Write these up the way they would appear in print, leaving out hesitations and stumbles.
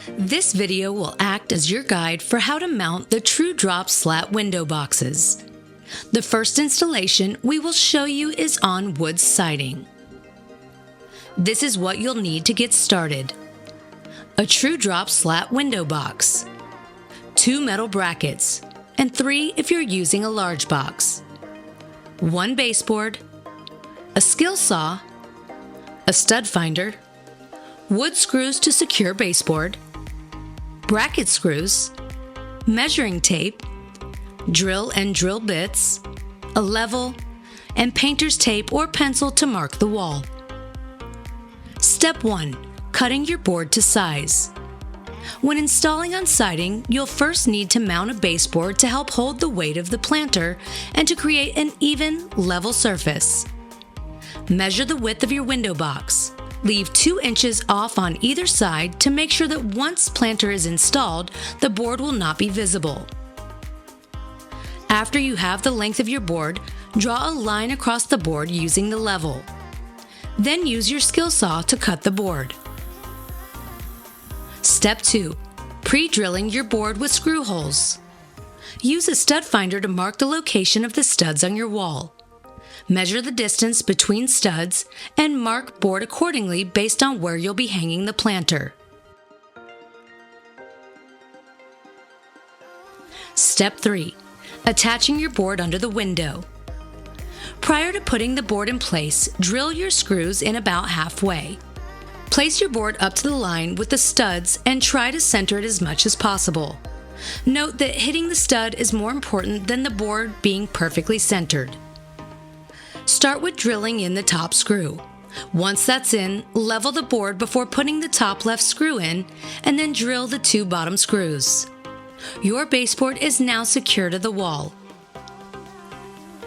This video will act as your guide for how to mount the TruDrop Slat window boxes. The first installation we will show you is on wood siding. This is what you'll need to get started. A TruDrop Slat window box, 2 metal brackets, and 3 if you're using a large box, 1 baseboard, a skill saw, a stud finder, wood screws to secure baseboard, bracket screws, measuring tape, drill and drill bits, a level, and painter's tape or pencil to mark the wall. Step 1. Cutting your board to size. When installing on siding, you'll first need to mount a baseboard to help hold the weight of the planter and to create an even, level surface. Measure the width of your window box. Leave 2 inches off on either side to make sure that once planter is installed, the board will not be visible. After you have the length of your board, draw a line across the board using the level. Then use your skill saw to cut the board. Step 2. Pre-drilling your board with screw holes. Use a stud finder to mark the location of the studs on your wall. Measure the distance between studs and mark board accordingly based on where you'll be hanging the planter. Step 3. Attaching your board under the window. Prior to putting the board in place, drill your screws in about halfway. Place your board up to the line with the studs and try to center it as much as possible. Note that hitting the stud is more important than the board being perfectly centered. Start with drilling in the top screw. Once that's in, level the board before putting the top left screw in, and then drill the 2 bottom screws. Your baseboard is now secure to the wall.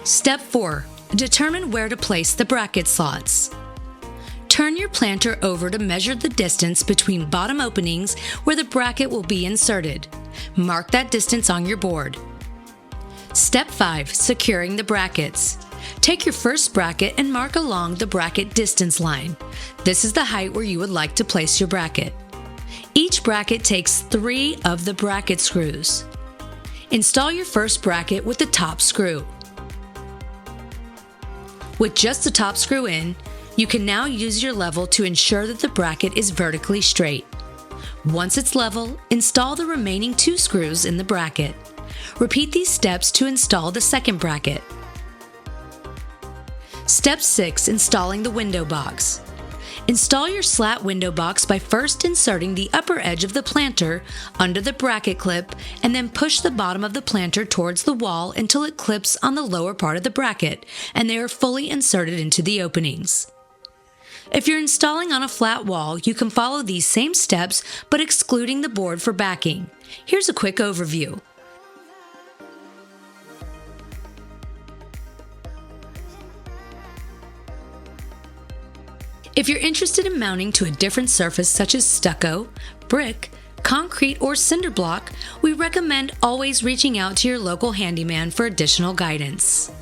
Step 4. Determine where to place the bracket slots. Turn your planter over to measure the distance between bottom openings where the bracket will be inserted. Mark that distance on your board. Step 5. Securing the brackets. Take your first bracket and mark along the bracket distance line. This is the height where you would like to place your bracket. Each bracket takes 3 of the bracket screws. Install your first bracket with the top screw. With just the top screw in, you can now use your level to ensure that the bracket is vertically straight. Once it's level, install the remaining 2 screws in the bracket. Repeat these steps to install the second bracket. Step 6. Installing the window box. Install your slat window box by first inserting the upper edge of the planter under the bracket clip and then push the bottom of the planter towards the wall until it clips on the lower part of the bracket and they are fully inserted into the openings. If you're installing on a flat wall, you can follow these same steps but excluding the board for backing. Here's a quick overview. If you're interested in mounting to a different surface such as stucco, brick, concrete, or cinder block, we recommend always reaching out to your local handyman for additional guidance.